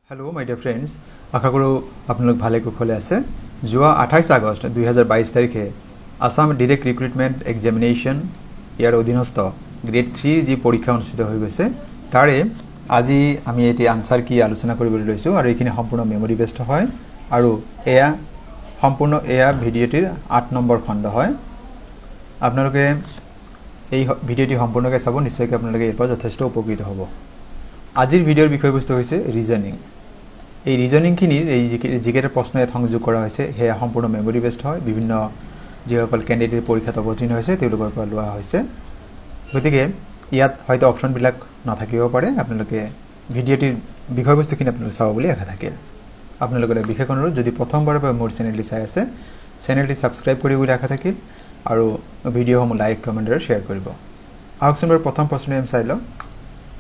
hello my dear friends आशा करूँ आपलोग भाले कुशले আছে যোৱা 28 আগষ্ট 2022 তাৰিখে আসাম ডাইৰেক্ট ৰিক্ৰুটমেণ্ট এক্সামিনেশ্যন ইয়াৰ অধীনস্থ গ্ৰেড 3 যি পৰীক্ষা অনুষ্ঠিত হৈ গৈছে তাৰে আজি আমি এটি আনসাৰ কি আলোচনা কৰিবলৈ লৈছো আৰু এইখিনি সম্পূৰ্ণ মেমৰি বেসড হয় আৰু এয়া সম্পূৰ্ণ এয়া ভিডিঅটিৰ 8 নম্বৰ খণ্ড হয় আপোনালোকে এই ভিডিঅটি সম্পূৰ্ণকৈ চাব নিশ্চয়কৈ আপোনালোকে এৰ পৰা যথেষ্ট উপকৃত হ'ব আজিৰ ভিডিঅৰ বিষয়বস্তু হৈছে ৰিজনিং এই ৰিজনিং খিনিৰ এই জিকেৰ প্ৰশ্ন এত সংযোগ কৰা হৈছে হেয়া সম্পূৰ্ণ মেমৰি বেসড হয় বিভিন্ন যিসকল ক্যান্ডিডেট পৰীক্ষাত অৱতীৰ্ণ হৈছে তেওঁলোকৰ পৰা লোৱা হৈছে গতিকে ইয়াত হয়তো অপচন বিলাক নাথাকিব পাৰে আপোনালোকে ভিডিঅটিৰ বিষয়বস্তুখিনি আপোনালোকে চাব বুলি আশা থাকিল আপোনালোকৰ বিশেষ অনুৰোধ যদি প্ৰথমবাৰৰ পৰা মোৰ চেনেলটি চাই আছে চেনেলটি সাবস্ক্ৰাইব কৰিবলৈ আশা থাকিল আৰু ভিডিঅ'সমূহ লাইক কমেন্ট আৰু শ্বেয়াৰ কৰিব আহকচোন প্ৰথম প্ৰশ্নটো আমি চাই লওঁ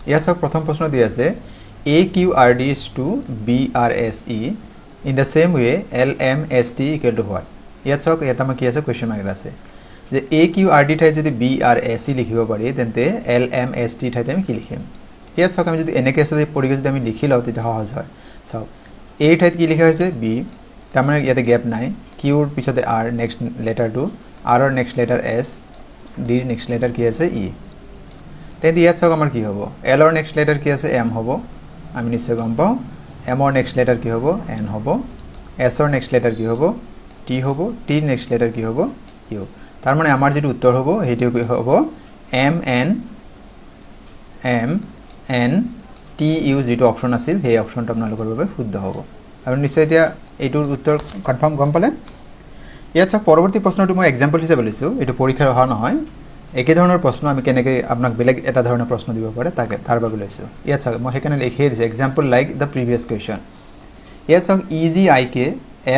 ইয়াত সব প্ৰথম প্ৰশ্ন দিয়া আছে AQRD is to BRSE in the same way LMST equal to what ইয়াত সব এটা কি আছে কোৱেশ্চন মাৰ্ক আছে যে AQRD ঠাইত যদি BRSE লিখিব পাৰি তেন্তে LMST ঠাইত আমি কি লিখিম ইয়াত সব আমি যদি এনেকে আছে পঢ়ি যদি আমি লিখি লওঁ তেতিয়া সহজ হয় সব A ঠাইত কি লিখা হৈছে B তাৰ মানে ইয়াতে গ্যাপ নাই Q ৰ পিছতে R নেক্সট লেটাৰটো R ৰ নেক্সট লেটাৰ S D ৰ নেক্সট লেটাৰ কি আছে E তেন্তে ইয়াত সব আমাৰ কি হ'ব L ৰ নেক্সট লেটাৰ কি আছে M হ'ব আমি নিশ্চয় গম পাওঁ M ৰ নেক্সট লেটাৰ কি হ'ব N হ'ব S ৰ নেক্সট লেটাৰ কি হ'ব T হ'ব T ৰ নেক্সট লেটাৰ কি হ'ব U তাৰ মানে আমাৰ যেটো উত্তৰ হ'ব হেইটো কি হ'ব M N T U যেটো অপচন আছিল সেই অপচনটো আপোনালোকৰ বাবে শুদ্ধ হ'ব আৰু নিশ্চয় এতিয়া এইটোৰ উত্তৰ কনফাৰ্ম গম পালে ইয়াত সব পৰৱৰ্তী প্ৰশ্নটো মই এক্সাম্পল হিচাপে লৈছো এটো পৰীক্ষাৰ অহা নহয় একে ধৰণৰ প্ৰশ্ন আমি কেনেকৈ আপোনাক বেলেগ এটা ধৰণৰ প্ৰশ্ন দিব পাৰে তাকে তাৰ বাবে লৈছো ইয়াত চাওক মই হেকানে লিখি দিছো এক্সাম্পল লাইক দা প্ৰিভিয়াস কোৱেশ্চন ইয়াত চাওক EGIK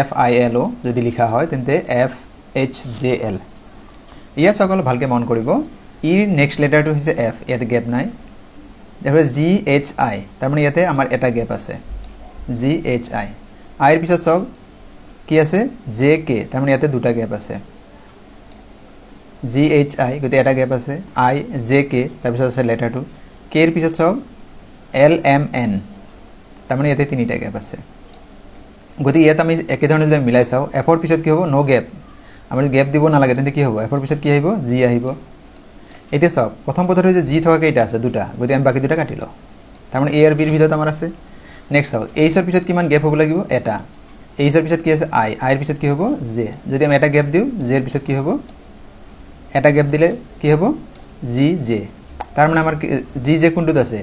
FILO যদি লিখা হয় তেন্তে FHJL ইয়াত চাওক ভালকে মন কৰিব ই নেক্সট লেটাৰটো হৈছে F ইয়াতে গ্যাপ নাই তাৰপৰে GHI তাৰ মানে ইয়াতে আমাৰ এটা গ্যাপ আছে GHI I এর পিছত চাওক কি আছে JK তার মানে ইয়াতে দুটা গ্যাপ আছে GHI গতে এটা গ্যাপ আছে I JK তাৰ পিছত আছে লেটাৰটো K এৰ পিছত চাওক LMN তাৰ মানে ইয়াতে তিনিটা গ্যাপ আছে গতি ইয়াত আমি একে ধৰণে যদি মিলাই চাও F এৰ পিছত কি হ'ব নো গ্যাপ আমাৰ গ্যাপ দিব না লাগে তেন্তে কি হ'ব F এৰ পিছত কি আহিব G আহিব এতে চাওক প্ৰথম পদটো যে G থকা কেইটা আছে দুটা গতি আমি বাকি দুটা কাটি লও তাৰ মানে A আৰু B এৰ ভিতৰত আমাৰ আছে নেক্সট চাওক H এর পিছত কিমান গ্যাপ হ'ব লাগিব এটা H এর পিছত কি আছে I এর পিছত কি হ'ব J যদি আমি এটা গ্যাপ দিও J এর পিছত কি হ'ব এটা গ্যাপ দিলে কি হ'ব GJ তার মানে আমার GJ কোনটো আছে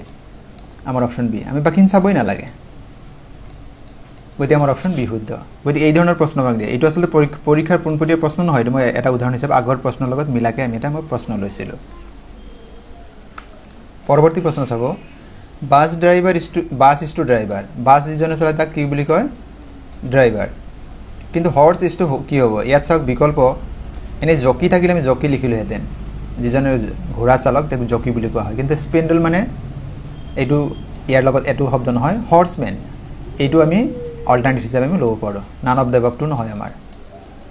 আমার অপশন বি আমি বাকি চাবই না লাগে গতি আমার অপশন বি শুদ্ধ গতি এই ধৰণৰ প্ৰশ্ন আমাক দিয়ে এইটো আসলে পৰীক্ষাৰ পোনপটীয়া প্ৰশ্ন নহয় মই এটা উদাহৰণ হিচাপে আগৰ প্ৰশ্নৰ লগত মিলাকে আমি এটা প্ৰশ্ন লৈছিলো পৰৱৰ্তী প্ৰশ্ন চাব বাস ইজ টু ড্ৰাইভাৰ বাস যিজনে চলাই তাক কি বুলি কয় ড্ৰাইভাৰ কিন্তু হৰ্স ইজ টু কি হ'ব ইয়াত চাওক বিকল্প এনে জকি থাকিলে আমি জকি লিখিলো হেতেন যিজনে ঘোড়া চালক তাক জকি বুলি কোৱা হয় কিন্তু স্পেন্ডল মানে এটো ইয়াৰ লগত এটো শব্দ নহয় হৰ্সম্যান এটো আমি অল্টাৰনেটিভ হিচাপে আমি লব পাৰো নান অফ দ্য এবাভটো নহয় আমাৰ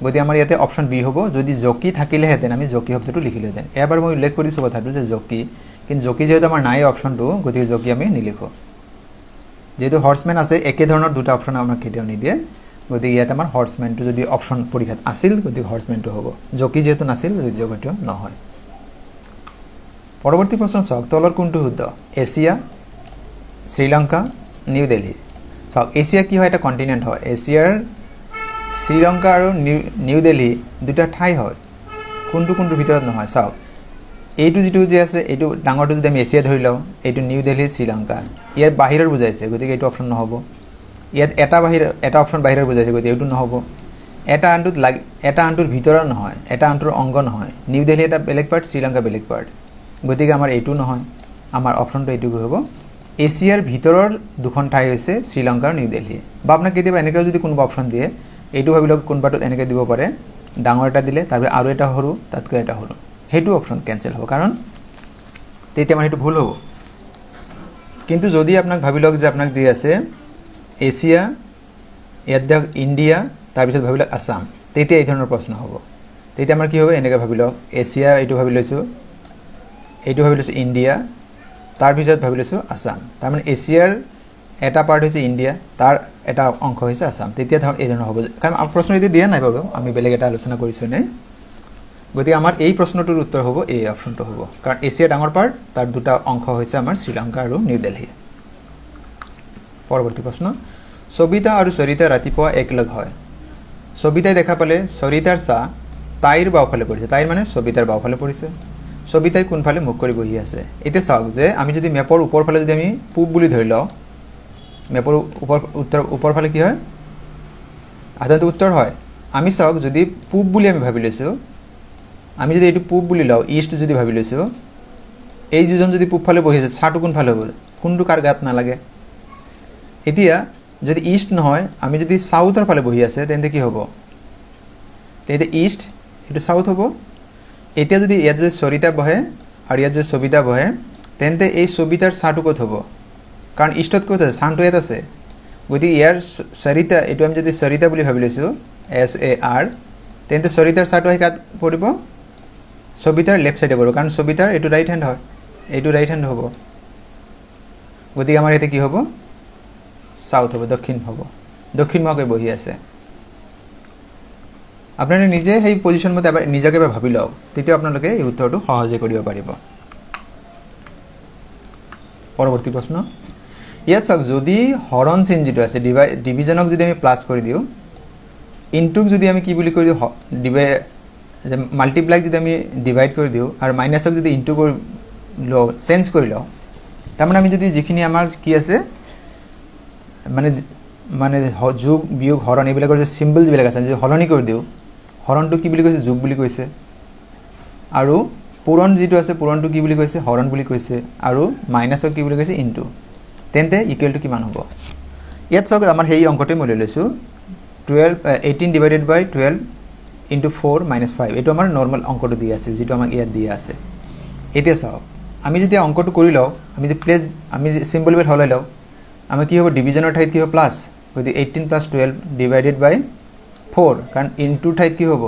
গতি আমাৰ ইয়াতে অপচন বি হ'ব যদি জকি থাকিলে হেতেন আমি জকি শব্দটো লিখিলো হেতেন এবাৰ মই উল্লেখ কৰিছো কথাটো যে জকি কিন্তু জকি যেহেতু আমাৰ নাই অপচনটো গতি জকি আমি নিলিখো যেহেতু হৰ্সম্যান আছে একে ধৰণৰ দুটা অপচন আমাক কেতিয়াও নিদিয়ে গতি ইয়াত আমাৰ হৰ্সম্যানটো যদি অপচন পৰীক্ষাত আছিল গতি হৰ্সম্যানটো হ'ব জকি যেহেতু নাছিল জকিটো নহয় পৰৱৰ্তী প্ৰশ্ন চাওক তলৰ কোনটো শুদ্ধ এছিয়া শ্ৰীলংকা নিউ দিল্লী চাওক এছিয়া কি হয় এটা কন্টিনেন্ট হয় এছিয়াৰ শ্ৰীলংকা আৰু নিউ দিল্লী দুটা ঠাই হয় কোনটো ভিতৰত নহয় চাওক এইটো যেটো যে আছে এইটো ডাঙৰটো যদি আমি এছিয়া ধৰি লওঁ এইটো নিউ দিল্লী শ্ৰীলংকা ইয়াত বাহিৰৰ বুজাইছে গতিকে এইটো অপচন নহব ইয়াত এটা অপচন বাহিৰৰ বুজাইছে গতি এইটো নহব এটা আনটোৰ ভিতৰৰ নহয় এটা আনটোৰ অংগ নহয় নিউ দিল্লী এটা বেলেগ পাৰ্ট শ্ৰীলংকা বেলেগ পাৰ্ট গতিকে আমাৰ এইটো নহয় আমাৰ অপচনটো এইটো হ'ব এছিয়াৰ ভিতৰৰ দুখন ঠাই হৈছে শ্ৰীলংকা আৰু নিউ দিল্লী বা আপোনাক কেতিয়াবা এনেকৈ যদি কোনোবা অপচন দিয়ে এইটো ভাবিলক কোনবাটো এনেকৈ দিব পাৰে ডাঙৰ এটা দিলে তাৰপৰা আৰু এটা সৰু তাতকৈ এটা সৰু হেতু অপচন ক্যান্সেল হ'ব কাৰণ তেতিয়া আমাৰ হেতু ভুল হ'ব কিন্তু যদি আপোনাক ভাবিলক যে আপোনাক দি আছে এছিয়া ইয়াত দেখ ইন্ডিয়া তাৰ পিছত ভাবিলক আসাম তেতিয়া এই ধৰণৰ প্ৰশ্ন হ'ব তেতিয়া আমাৰ কি হ'ব এনেকৈ ভাবিলক এছিয়া এইটো ভাবি লৈছো ইন্ডিয়া তাৰ পিছত ভাবি লৈছো আসাম তাৰ মানে এছিয়াৰ এটা পাৰ্ট হৈছে ইণ্ডিয়া তাৰ এটা অংশ হৈছে আসাম তেতিয়া ধৰ এই ধৰণৰ হ'ব কাৰণ প্ৰশ্ন যদি দিয়া নাই বাৰু আমি বেলেগ এটা আলোচনা কৰিছো নে গতিকে আমাৰ এই প্ৰশ্নটোৰ উত্তৰ হ'ব এই অপচনটো হ'ব কাৰণ এছিয়া ডাঙৰ পাৰ্ট তাৰ দুটা অংশ হৈছে আমাৰ শ্ৰীলংকা আৰু নিউ দিল্লী পৰৱৰ্তী প্ৰশ্ন সবিতা আৰু সৰিতা ৰাতিপুৱা একলগ হয় সবিতাই দেখা পালে সৰিতাৰ চা তাইৰ বাওফালে পৰিছে তাইৰ মানে সবিতাৰ বাওফালে পৰিছে সবিতাই কোনফালে মুখ কৰি বহি আছে এতিয়া চাওক যে আমি যদি মেপৰ ওপৰ ফালে যদি আমি পূব বুলি ধৰি লওঁ মেপৰ ওপৰ ফালে কি হয় আধাটো উত্তৰ হয় আমি চাওক যদি পূব বুলি আমি ভাবি লৈছো আমি যদি এইটো পূব বুলি লওঁ ইষ্ট যদি ভাবি লৈছো এই দুজন যদি পূব ফালে বহি আছে ছাটো কোন ফালে হ'ব কোনটো কাৰ গাত নালাগে এতিয়া যদি ইষ্ট নহয় আমি যদি সাউথৰ ফালে বহি আছে তেন্তে কি হ'ব তেন্তে ইষ্ট এটো সাউথ হ'ব এতিয়া যদি ইয়াত যদি সৰিতা বহে আৰু ইয়াত যদি সবিতা বহে তেন্তে এই সবিতাৰ ছাটো ক'ত হ'ব কাৰণ ইষ্টত ক'ত আছে সানটো ইয়াত আছে গতিকে ইয়াৰ সৰিতা এটো আমি যদি সৰিতা বুলি ভাবি লৈছো SAR তেন্তে সৰিতাৰ ছাটো আহি কাত পৰিব সবিতাৰ লেফট সাইডে পৰিব কাৰণ সবিতাৰ এটো ৰাইট হ্যান্ড হয় এটো ৰাইট হ্যান্ড হ'ব গতিকে আমাৰ এতে কি হ'ব সাউথ হ'ব দক্ষিণমুখে বহি আছে আপোনালোকে নিজে সেই পজিশন মতে নিজকে ভাবি লওক তেতিয়া আপোনালোকে এই উত্তৰটো সহজে কৰিব পাৰিব পৰৱৰ্তী প্ৰশ্ন ইয়াত চাওক যদি হৰণ চিন যেটো আছে ডিভিজনক যদি আমি প্লাস কৰি দিও ইনটুক যদি আমি কি বুলি কৰি দিও মাল্টিপ্লাই যদি আমি ডিভাইড কৰি দিও আৰু মাইনাসক যদি ইনটু কৰি লো চেঞ্জ কৰি লও তাৰমানে আমি যদি যিখিনি আমাৰ কি আছে মানে মানে যোগ বিয়োগ হৰণ এইবিলাকৰ যে সিম্বল যিবিলাক আছে যদি হলনি কৰি দিও হৰণটো কি বুলি কৈছে যোগ বুলি কৈছে আৰু পূৰণ যেটো আছে পূৰণটো কি বুলি কৈছে হৰণ বুলি কৈছে আৰু মাইনাসক কি বুলি কৈছে ইনটু তেন্তে ইকুৱেল টু কিমান হ'ব ইয়াত চাওক আমাৰ হেই অংকটো মই লৈ লৈছো 18 ডিভাইডেড বাই 12 ইনটু 4 মাইনাস 5 এটো আমাৰ নরমাল অংকটো দিয়া আছে যেটো আমাক ইয়াত দিয়া আছে এতিয়া চাওক আমি যদি অংকটো কৰি লও আমি যে প্লেস আমি সিম্বল বেল হলাই লও আমি কি হ'ব ডিভিজনৰ ঠাইত কি হ'ব প্লাস গতি 18 + 12 ডিভাইডেড বাই 4 কাৰণ ইনটু ঠাইত কি হ'ব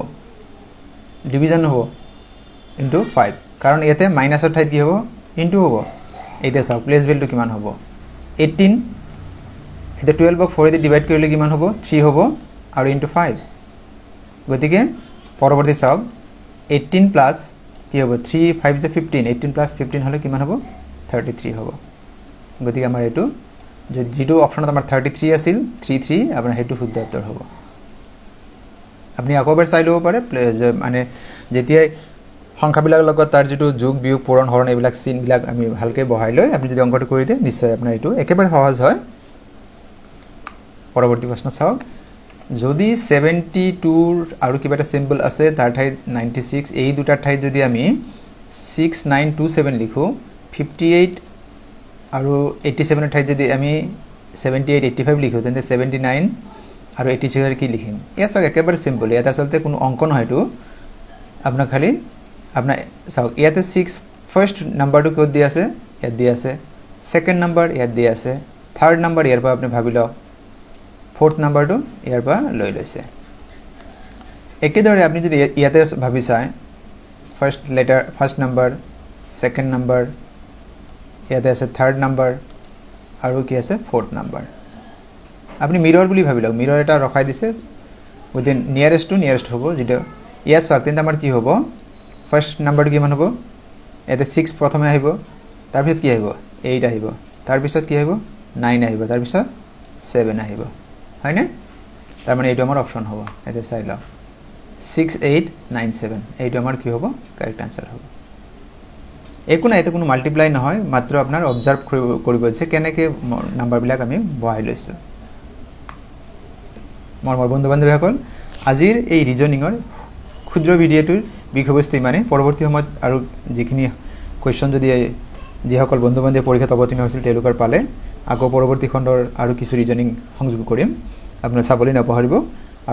ডিভিজন হ'ব ইনটু 5 কাৰণ ইয়াতে মাইনাসৰ ঠাইত কি হ'ব ইনটু হ'ব এতিয়া চাওক প্লেস ভ্যালুটো কিমান হ'ব 18 এটা 12 ক 4 দি ডিভাইড কৰিলে কিমান হ'ব 3 হ'ব আৰু ইনটু 5 গতিকে পৰৱৰ্তী চাওক 18 প্লাস কি হ'ব 3 5 যে 15 18 প্লাস 15 হলে কিমান হ'ব 33 হ'ব গতিকে আমাৰ এটো যদি যেটো অপচনত আমাৰ 33 আছিল 33 আপোনাৰ হেতু শুদ্ধ উত্তৰ হ'ব আপুনি আকৌবাৰ চাই লব পাৰে মানে যেতিয়া সংখ্যাবিলাক লগত তাৰ যেটো যোগ বিয়োগ পূৰণ হৰণ এইবিলাক চিন বিলাক আমি ভালকে বহাই লৈ আপুনি যদি অংকটো কৰি দিয়ে নিশ্চয় আপোনাৰ এটো একেবাৰে সহজ হয় পৰৱৰ্তী প্ৰশ্ন চাওক যদি 72 আৰু কিবা এটা সিম্বল আছে তাৰ ঠাইত 96 এই দুটা ঠাইত যদি আমি 6927 লিখো 58 আৰু 87 এৰ ঠাইত যদি আমি 78 85 লিখো তেন্তে 79 আৰু 86 এৰ কি লিখিম ইয়াত চাওক একেবাৰে সিম্পল ইয়াত আসলতে কোনো অংক নহয় এটো আপোনাৰ খালি আপোনাৰ চাওক ইয়াতে 6 ফাৰ্স্ট নাম্বাৰটো ক'ত দিয়া আছে ইয়াত দিয়া আছে সেকেন্ড নাম্বাৰ ইয়াত দিয়া আছে থাৰ্ড নাম্বাৰ ইয়াৰ পৰা আপুনি ভাবি লওক फोर्थ नंबर तो यार पर লৈ লৈছে একেদৰে আপনি যদি ইয়াতে ভাবি চাই first letter first number second number ইয়াতে আছে থাৰ্ড নাম্বাৰ আৰু কি আছে ফোৰ্থ নাম্বাৰ আপনি মিৰৰ বুলি ভাবি লওক মিৰৰ এটা ৰখাই দিছে উইদিন নিয়াৰেস্ট টু নিয়াৰেস্ট হ'ব যেটা ইয়াত চাওক তেন্তে আমাৰ কি হ'ব ফাৰ্স্ট নাম্বাৰটো কিমান হ'ব ইয়াতে 6 প্ৰথমে আহিব তাৰ পিছত কি আহিব 8 আহিব তাৰ পিছত কি আহিব 9 আহিব তাৰ পিছত 7 আহিব হয় না তাৰ মানে এইটো আমাৰ অপশন হ'ব এতে চাই লও 6897 এইটো আমাৰ কি হ'ব কাৰেক্ট आंसर হ'ব একো নাই এতে কোনো মাল্টিপ্লাই নহয় মাত্ৰ আপোনাৰ অবজাৰ্ভ কৰিব যে কেনেকে নাম্বাৰ বিলাক আমি বহাই লৈছো মোৰ বন্ধু বান্ধৱীসকল আজিৰ এই ৰিজনিংৰ ক্ষুদ্ৰ ভিডিঅ'টোৰ বিষয়বস্তু মানে পৰৱৰ্তী সময়ত আৰু যিখিনি কোৱেশ্চন যদি যিসকল বন্ধু বান্ধৱী পৰীক্ষাত অৱতীৰ্ণ হৈছিল তেওঁলোকৰ পালে আকৌ পৰৱৰ্তী খণ্ডৰ আৰু কিছু ৰিজনিং সংযোগ কৰিম আপোনালোকে চাবলৈ নাপাহৰিব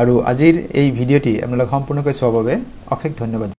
আৰু আজিৰ এই ভিডিঅ'টি আপোনালোক সম্পূৰ্ণকৈ চোৱাৰ বাবে অশেষ ধন্যবাদ